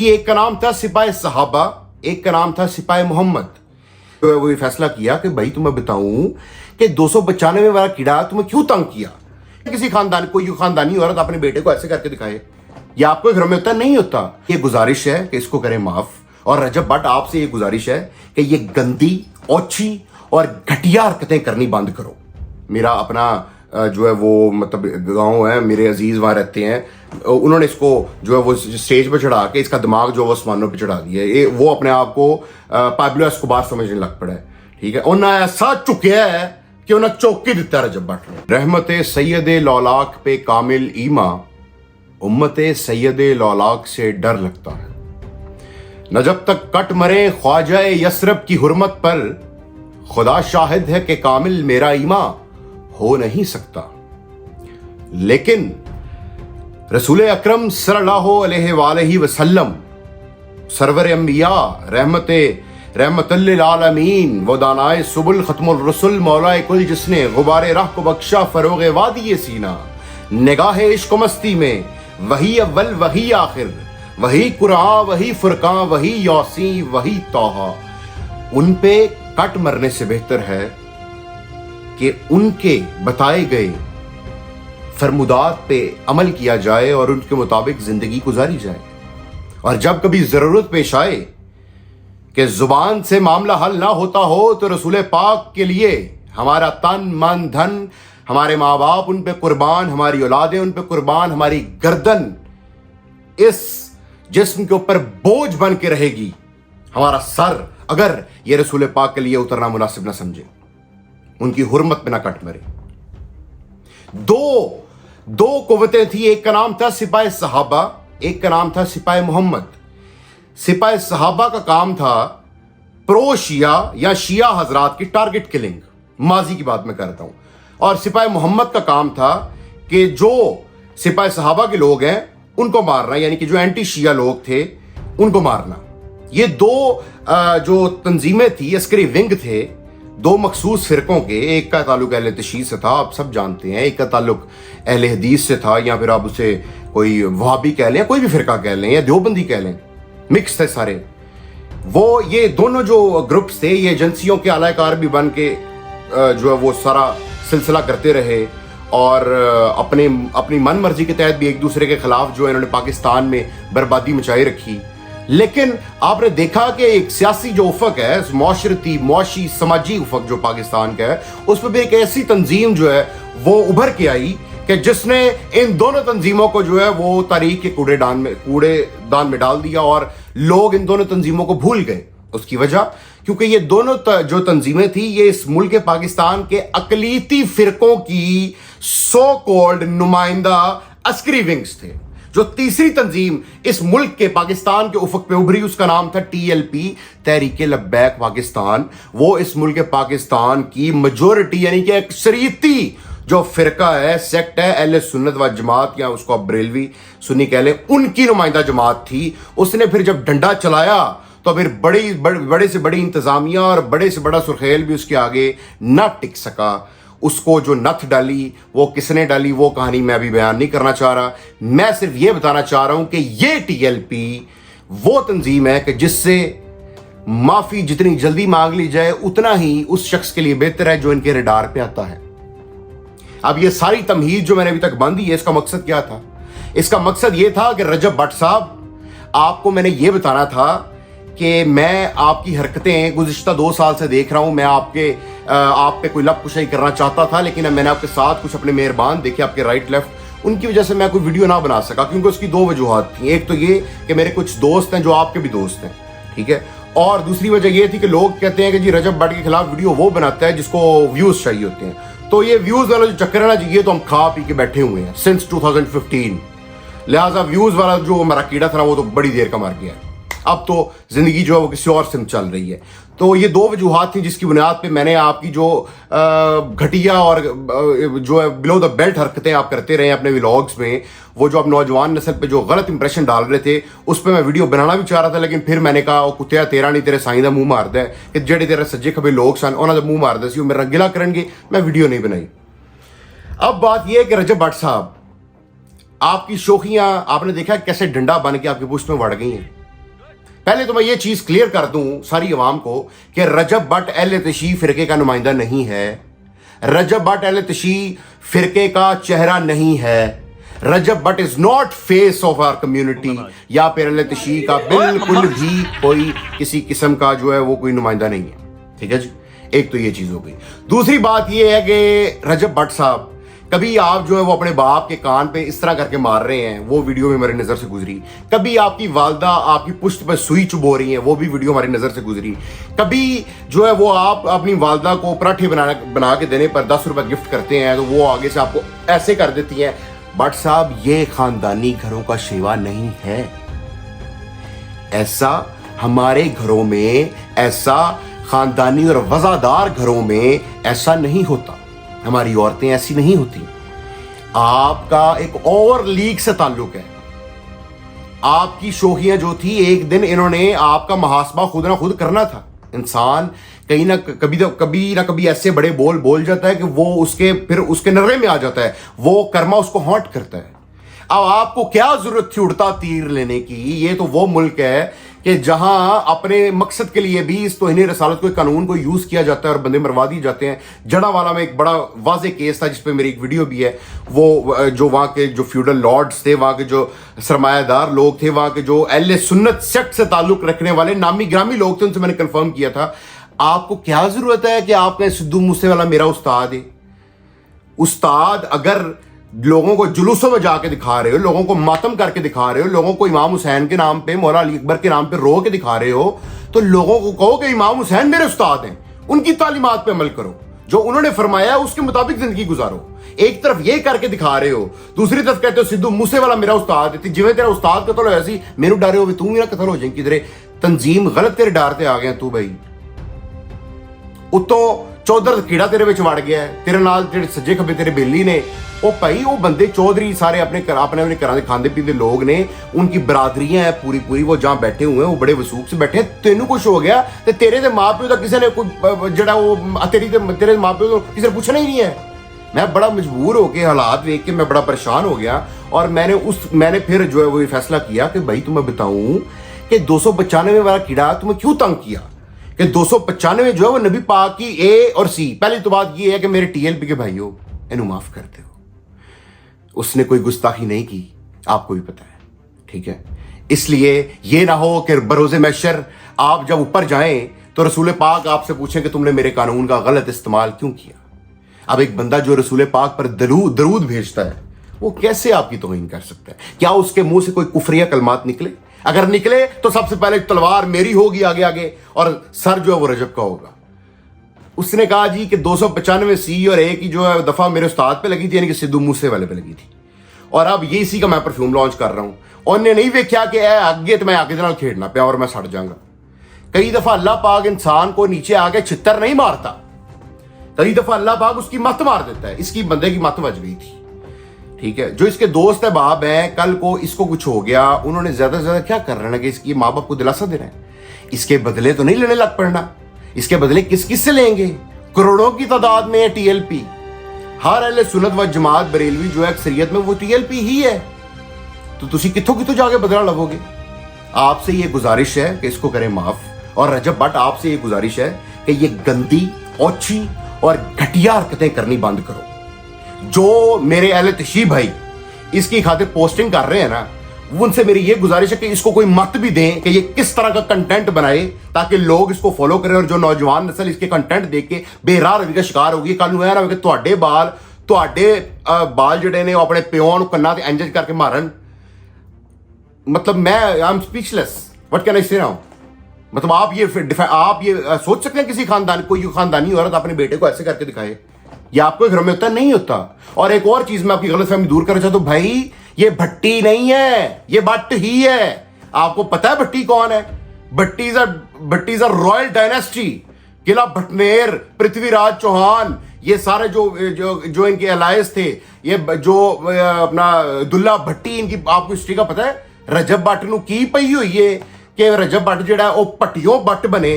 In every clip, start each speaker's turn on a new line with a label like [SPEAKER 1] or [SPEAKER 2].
[SPEAKER 1] एक का नाम था सिपाही सहाबा, एक का नाम था सिपाही मोहम्मद। तो वो ये फैसला किया कि भाई तुम्हें बताऊं कि 295 वाला कीड़ा तुम्हें क्यों तंग किया। किसी खानदान कोई खानदानी औरत अपने बेटे को ऐसे करके दिखाए, ये आपको घर में होता नहीं होता। ये गुजारिश है कि इसको करें माफ, और रजब भट्ट आपसे ये गुजारिश है कि ये गंदी, ओछी और घटिया हरकतें करनी बंद करो। मेरा अपना जो है वो मतलब गांव है, मेरे अजीज वहां रहते हैं, उन्होंने इसको जो है वो स्टेज पर चढ़ा के इसका दिमाग जो है वो आसमानों पे चढ़ा दिया है। वो अपने आप को पाब्लो एस्कोबार समझने लग पड़ा है। ठीक है, उन्हें ऐसा चुकिया है कि उन्हें चौकी दिता रजब भट्ट ने। रहमते सैयदे लौलाक पे कामिल ईमा, उम्मते सैयदे लौलाक से डर लगता है। न जब तक कट मरे ख्वाजा यसरब की हुर्मत पर, खुदा शाहिद है कि कामिल मेरा ईमा हो नहीं सकता। लेकिन रसूल अकरम सल्लल्लाहु अलैहि वसल्लम सरवर अंबिया रहमतुल लिल आलमीन व दानाए सुबुल खत्मुर रसूल मौलाए कुल, जिसने गुबारे राह को बख्शा फरोगे वादी सीना, निगाह इश्क मस्ती में वही अव्वल वही आखिर, वही कुरान वही फुरकान वही यासीन वही तौहा। उन पे कट मरने से बेहतर है कि उनके बताए गए फरमुदात पे अमल किया जाए और उनके मुताबिक जिंदगी गुजारी जाए। और जब कभी जरूरत पेश आए कि जुबान से मामला हल ना होता हो, तो रसूल पाक के लिए हमारा तन मन धन, हमारे माँ बाप उन पे कुर्बान, हमारी औलादें उन पे कुर्बान, हमारी गर्दन इस जिस्म के ऊपर बोझ बन के रहेगी, हमारा सर, अगर ये रसूल पाक के लिए उतरना मुनासिब ना समझे, उनकी हुर्मत में ना कट मरे। दो कुव्वतें थी, एक का नाम था सिपाही सहाबा, एक का नाम था सिपाही मोहम्मद। सिपाही सहाबा का काम था प्रो शिया या शिया हजरात की टारगेट किलिंग, माजी की बात मैं करता हूं। और सिपाही मोहम्मद का काम था कि जो सिपाही सहाबा के लोग हैं उनको मारना, यानी कि जो एंटी शिया लोग थे उनको मारना। ये दो जो तंजीमें थी, अस्करी विंग थे, दो मखसूस फिरकों के। एक का ताल्लुक अहले तशय्युअ से था, आप सब जानते हैं। एक का ताल्लुक अहले हदीस से था, या फिर आप उसे कोई वहाबी कह लें, कोई भी फिरका कह लें, या देवबंदी कह लें, मिक्स थे सारे। वो ये दोनों जो ग्रुप्स थे, ये एजेंसियों के आलाकार भी बन के जो है वो सारा सिलसिला करते रहे, और अपनी मन मर्जी के तहत भी एक दूसरे के खिलाफ जो है इन्होंने पाकिस्तान में बर्बादी मचाई रखी। लेकिन आपने देखा कि एक सियासी जो उफक है, मुआशरती मुआशी समाजी उफक जो पाकिस्तान का है, उस पर भी एक ऐसी तंजीम जो है वो उभर के आई कि जिसने इन दोनों तंजीमों को जो है वो तारीख के कूड़ेदान में डाल दिया, और लोग इन दोनों तंजीमों को भूल गए। उसकी वजह क्योंकि ये दोनों जो तंजीमें थी, ये इस मुल्क पाकिस्तान के अकलीती फिरकों की सो कॉल्ड नुमाइंदा अस्करी विंग्स थे। जो तीसरी तंजीम इस मुल्क के पाकिस्तान के उफक पे उभरी, उसका नाम था TLP, तहरीक लब्बैक पाकिस्तान। वो इस मुल्क पाकिस्तान की मेजोरिटी यानी कि अक्सरियती जो फिरका है, सेक्ट है, अहले सुन्नत व जमात, या उसको आप बरेलवी सुन्नी कह लें, उनकी नुमाइंदा जमात थी। उसने फिर जब डंडा चलाया तो फिर बड़े से बड़ी इंतजामिया और बड़े से बड़ा सुर्खेल भी उसके आगे ना टिक सका। उसको जो नथ डाली, वो किसने डाली, वो कहानी मैं अभी बयान नहीं करना चाह रहा। मैं सिर्फ ये बताना चाह रहा हूं कि ये TLP वो तंजीम है कि जिससे माफी जितनी जल्दी मांग ली जाए उतना ही उस शख्स के लिए बेहतर है जो इनके रडार पे आता है। अब ये सारी तमहीद जो मैंने अभी तक बांधी है, इसका मकसद क्या था? इसका मकसद ये था कि रजब भट्ट साहब, आपको मैंने ये बताना था कि मैं आपकी हरकतें गुज़िश्ता 2 साल से देख रहा हूं। मैं आप पे कोई लपकुशाई करना चाहता था, लेकिन मैंने आपके साथ कुछ अपने मेहरबान देखे, आपके राइट लेफ्ट, उनकी वजह से मैं कोई वीडियो ना बना सका, क्योंकि उसकी 2 वजूहात थी। एक तो ये कि मेरे कुछ दोस्त हैं जो आपके भी दोस्त हैं, ठीक है, और दूसरी वजह ये थी कि लोग कहते हैं कि जी रजब भट्ट के खिलाफ वीडियो वो बनाता है जिसको व्यूज चाहिए होते हैं। तो ये व्यूज वाला जो चक्कर है ना जी, ये तो हम खा पी के बैठे हुए हैं सिंस 2015। लिहाजा व्यूज वाला जो हमारा कीड़ा था वो तो बड़ी देर का मर गया है। अब तो जिंदगी जो है वो किसी और से चल रही है। तो ये 2 वजूहात थी जिसकी बुनियाद पे मैंने आपकी जो घटिया और जो है बिलो द बेल्ट हरकतें आप करते रहे अपने व्लॉग्स में, वो जो आप नौजवान नस्ल पे जो गलत इंप्रेशन डाल रहे थे, उस पर मैं वीडियो बनाना भी चाह रहा था, लेकिन फिर मैंने कहा वो कुत्तिया तेरा नहीं तेरे साईं दा मुंह मारदा है कि जेडे तेरे सज्जे खबे लोग सन उन्होंने मुंह मारदा सी, मेरा गिला करनगे, मैं वीडियो नहीं बनाई। अब बात यह है कि रजब भट्ट साहब, आपकी शोखियां आपने देखा कैसे डंडा बन के आपकी पुष्ट में बढ़ गई हैं। पहले तो मैं ये चीज क्लियर कर दूं सारी अवाम को कि रजब भट्ट अहले तशी फिरके का नुमाइंदा नहीं है। रजब भट्ट अहले तशी फिरके का चेहरा नहीं है। Rajab Bhat is not face of our community या फिर अहले तशी का बिल्कुल भी कोई किसी किस्म का जो है वो कोई नुमाइंदा नहीं है। ठीक है जी, एक तो ये चीज हो गई। दूसरी बात ये है कि रजब भट्ट साहब कभी आप जो है वो अपने बाप के कान पे इस तरह करके मार रहे हैं, वो वीडियो में मेरी नजर से गुजरी। कभी आपकी वालदा आपकी पुश्त पर सुई चुबो रही है, वो भी वीडियो हमारी नजर से गुजरी। कभी जो है वो आप अपनी वालदा को पराठे बना के देने पर 10 रुपए गिफ्ट करते हैं तो वो आगे से आपको ऐसे कर देती हैं। भट्ट साहब ये खानदानी घरों का शेवा नहीं है। ऐसा हमारे घरों में, ऐसा खानदानी और वजादार घरों में ऐसा नहीं होता। हमारी औरतें ऐसी नहीं होती। आपका एक और लीग से ताल्लुक है। आपकी शोखियां जो थी, एक दिन इन्होंने आपका मुहासबा खुद ना खुद करना था। इंसान कहीं ना कभी ऐसे बड़े बोल जाता है कि वो फिर उसके नर्रे में आ जाता है, वो कर्मा उसको हॉन्ट करता है। अब आपको क्या जरूरत थी उड़ता तीर लेने की? ये तो वो मुल्क है कि जहां अपने मकसद के लिए भी इस तौहीन रसालत को कानून को यूज किया जाता है और बंदे मरवा दिए जाते हैं। जड़ावाला में एक बड़ा वाज़ेह केस था जिसपे मेरी एक वीडियो भी है। वो जो वहां के जो फ्यूडल लॉर्ड्स थे, वहां के जो सरमायादार लोग थे, वहां के जो अहले सुन्नत सेक्ट से ताल्लुक रखने वाले नामी ग्रामी लोग थे, उनसे मैंने कंफर्म किया था। आपको क्या जरूरत है कि आप कहें सिद्धू मूसेवाला मेरा उस्ताद है? उस्ताद अगर लोगों को जुलूसों में जाके दिखा रहे हो, लोगों को मातम करके दिखा रहे हो, लोगों को इमाम हुसैन के नाम पे, मौला अली अकबर के नाम पे रो के दिखा रहे हो, तो लोगों को कहो कि इमाम हुसैन मेरे उस्ताद हैं, उनकी तालीमात पे अमल करो, जो उन्होंने फरमाया उसके मुताबिक जिंदगी गुजारो। एक तरफ ये करके दिखा रहे हो, दूसरी तरफ कहते हो सिद्धू मूसेवाला मेरा उस्ताद है। जिवें तेरा उस्ताद कतल होया सी, मेनू डरे हो तू मेरा कतल हो जाए किधरे। तंजीम गलत तेरे डरते आ गया तू भाई। उतों चौधर कीड़ा तेरे विच वड़ गया है, तेरे नाल जेडे सज्जे खब्बे तेरे बेली ने, ਉਹ ਭਾਈ ਉਹ ਬੰਦੇ चौधरी सारे अपने घरों के खाते पीते लोग ने, उनकी बरादरियां है पूरी वो जहां बैठे हुए हैं, वो बड़े वसूख से बैठे हैं। तेनू कुछ हो गया तो तेरे माँ प्यो का किसी ने कोई जड़ा वो तेरे माँ प्यो को किसी ने पूछना ही नहीं है। मैं बड़ा मजबूर होकर हालात देख के मैं बड़ा परेशान हो गया और मैंने फिर जो है वो फैसला किया कि भाई तुम्हें बताऊं कि 295 वाला कीड़ा तुम्हें क्यों तंग किया, कि 295 जो है वो नबी पाक की ए और सी। पहली तो बात ये है कि मेरे TLP के भाइयों इन्हें माफ करते हो, उसने कोई गुस्ताखी नहीं की, आपको भी पता है, ठीक है। इसलिए ये ना हो कि बरोज़े महशर आप जब ऊपर जाएं तो रसूल पाक आपसे पूछें कि तुमने मेरे कानून का गलत इस्तेमाल क्यों किया। अब एक बंदा जो रसूल पाक पर दरूद भेजता है वो कैसे आपकी तौहीन कर सकता है? क्या उसके मुंह से कोई कुफरिया कलमात निकले? अगर निकले तो सबसे पहले तलवार मेरी होगी आगे और सर जो है वो रजब का होगा। उसने कहा जी कि 295 सी और एक ही जो है दफा मेरे उस्ताद पे लगी थी, यानी कि सिद्धू मूसेवाले पे लगी थी। और अब ये इसी का मैं परफ्यूम लॉन्च कर रहा हूं। उन्हें नहीं वेख्या कि आगे तो मैं आगे नाल खेड़ना पिया और मैं सड़ जाऊंगा। कई दफा अल्लाह पाक इंसान को नीचे आके छितर नहीं मारता, कई दफा अल्लाह पाक उसकी मत मार देता है। इसकी बंदे की मत बज गई थी, ठीक है। जो इसके दोस्त है बाप है, कल को इसको कुछ हो गया, उन्होंने ज्यादा से ज्यादा क्या कर रहे हैं कि इसकी माँ बाप को दिलासा दे रहे हैं। इसके बदले तो नहीं लेने लग पड़ना। इसके बदले किस से लेंगे? करोड़ों की तादाद में है TLP। हर अहले सुन्नत व जमात बरेलवी जो है अक्सरियत में वो TLP ही है। तो तुसी किथों जाके बदला लवोगे? आपसे ये गुजारिश है कि इसको करें माफ। और रजब भट्ट आपसे ये गुजारिश है कि ये गंदी, ओछी और घटिया हरकतें करनी बंद करो। जो मेरे अहले तशी भाई इसकी खातिर पोस्टिंग कर रहे हैं ना, उनसे मेरी ये गुजारिश है कि इसको कोई मत भी दें कि ये किस तरह का कंटेंट बनाए ताकि लोग इसको फॉलो करें और जो नौजवान नस्ल इसके कंटेंट देख के बेराह रवि का शिकार होगी। कल नूं ना कि ਤੁਹਾਡੇ बाल जड़े ने अपने प्यों नूं कन्नां ते इंज करके मारन। मतलब मैं I am speechless, what can I से नाउ। मतलब आप ये सोच सकते हैं किसी कोई खानदानी औरत अपने बेटे को ऐसे करके दिखाए? ये आपको घर में होता नहीं होता। और एक और चीज मैं आपकी गलतफहमी दूर करना चाहता हूं, भाई ये भट्टी नहीं है, ये भट्ट ही है। आपको पता है भट्टी कौन है? भट्टी इज अ रॉयल डायनेस्टी। किला भटनेर, पृथ्वीराज चौहान, ये सारे जो इनके अलायंस थे, ये जो अपना दुल्ला भट्टी, इनकी आपको हिस्ट्री का पता है? रजब भट्ट नूं की पई हुई है कि रजब भट्ट जिहड़ा वो भट्टियों भट्ट बने।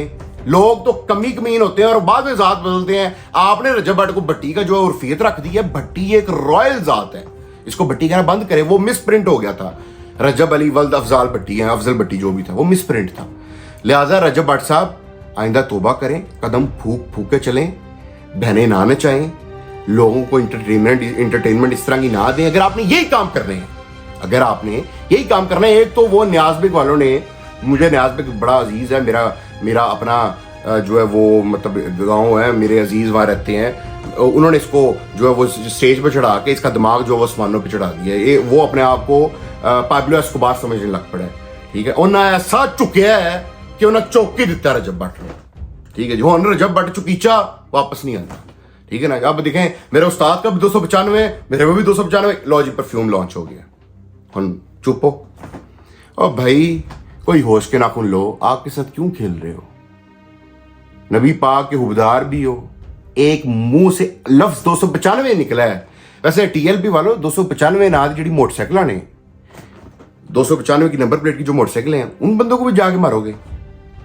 [SPEAKER 1] लोग तो कमीन होते हैं और बाद में जात बदलते हैं। आपने रजब भट्ट को भट्टी का जो उर्फियत रख दी है। भट्टी एक रॉयल जात है, इसको भट्टी कहना बंद करे। वो मिस प्रिंट हो गया था। रजब अली वल्द अफजाल भट्टी हैं, अफजल भट्टी जो भी था, वो मिस प्रिंट था। लिहाजा रजब भट्ट साहब आइंदा तौबा करें, कदम फूक फूक के चलें, बहनें ना नचाएं, लोगों को इंटरटेनमेंट इस तरह की ना दें। अगर आपने यही काम करने हैं, अगर आपने यही काम करना है, एक तो वो न्याज बेग वालों ने, मुझे न्याज बेग बड़ा अजीज है, मेरा अपना जो है वो मतलब गाँव है, मेरे अजीज वहाँ रहते हैं, उन्होंने इसको जो है वो स्टेज पर चढ़ा के इसका दिमाग जो है वो आसमानों पे चढ़ा दिया। ये वो अपने आप को पाब्लो एस्कोबार समझने लग पड़ा है, ठीक है। उन्हें ऐसा चुकिया है कि उन्हें चौकी दिता रजब भट्ट ने, ठीक है। जो रजब भट्ट चुकीचा वापस नहीं आता, ठीक है ना। अब देखें मेरे उस्ताद का भी 295, मेरे में भी 295, लो जी परफ्यूम लॉन्च हो गया, हम चुप हो। और भाई कोई होश के नाखून लो, आग के साथ क्यों खेल रहे हो? नबी पाक के हुबदार भी हो, एक मुंह से लफ्ज 295 निकला है। वैसे TLB वालों 295 नाद जी मोटरसाइकिल ने 295 की नंबर प्लेट की जो मोटरसाइकिल हैं, उन बंदों को भी जाके मारोगे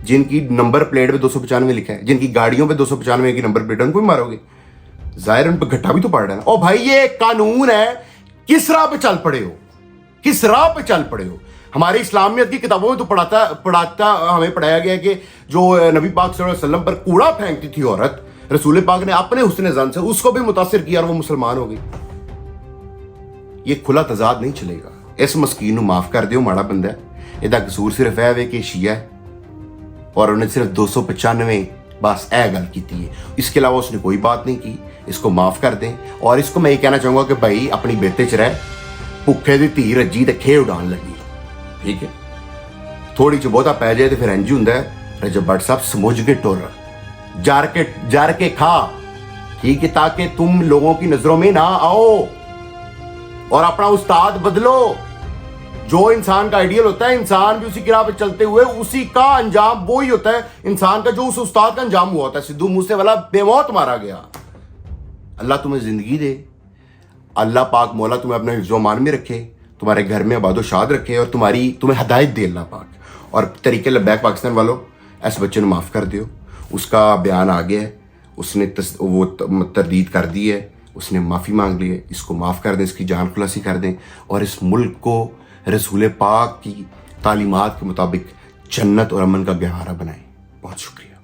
[SPEAKER 1] जिनकी नंबर प्लेट पे 295 लिखा है, जिनकी गाड़ियों पे 295 की नंबर प्लेट है, उनको भी मारोगे। जाहिर उन पर घट्टा भी तो पड़ रहा है। ओ भाई ये कानून है, किस राह पे चल पड़े हो, किस राह पे चल पड़े हो? हमारी इस्लामियत की किताबों में तो पढ़ाता हमें पढ़ाया गया कि जो नबी पाक सल्लल्लाहु अलैहि वसल्लम पर कूड़ा फेंकती थी औरत, रसूल पाक ने अपने हुस्न ज़न से उसको भी मुतासिर किया और वो मुसलमान हो गई। ये खुला तजाद नहीं चलेगा। इस मस्कीन को माफ कर दियो, माड़ा बंदा है, ਇਹਦਾ कसूर सिर्फ है वे कि शिया है और उन्हें सिर्फ 295 बस ए गल की है, इसके अलावा उसने कोई बात नहीं की। इसको माफ कर दें। और इसको मैं ये कहना चाहूंगा कि भाई अपनी बेते च रह, भुखे दी धी रजी ते खे उड़ान लगी, ठीक है। थोड़ी च बहुता पै जाए तो फिर इंज हुंदा है, रजब भट्ट साहब समझ के टुर, जार के खा, ठीक है, ताकि तुम लोगों की नजरों में ना आओ और अपना उस्ताद बदलो। जो इंसान का आइडियल होता है, इंसान भी उसी की राह पे चलते हुए उसी का अंजाम वो ही होता है इंसान का जो उस उस्ताद का अंजाम हुआ होता है। सिद्धू मूसेवाला बेमौत मारा गया। अल्लाह तुम्हें जिंदगी दे, अल्लाह पाक मौला तुम्हें अपने हिफ्ज़-ओ-मान में रखे, तुम्हारे घर में आबाद-ओ-शाद रखे और तुम्हें हदायत दे अल्लाह पाक। और तरीके लब्बैक पाकिस्तान वालों, ऐसे बच्चे ने माफ़ कर दियो। उसका बयान आ गया है, उसने वो तरदीद कर दी है, उसने माफ़ी मांग ली है। इसको माफ़ कर दें, इसकी जान खुलासी कर दें और इस मुल्क को रसूल पाक की तालीमात के मुताबिक जन्नत और अमन का गहवारा बनाएं। बहुत शुक्रिया।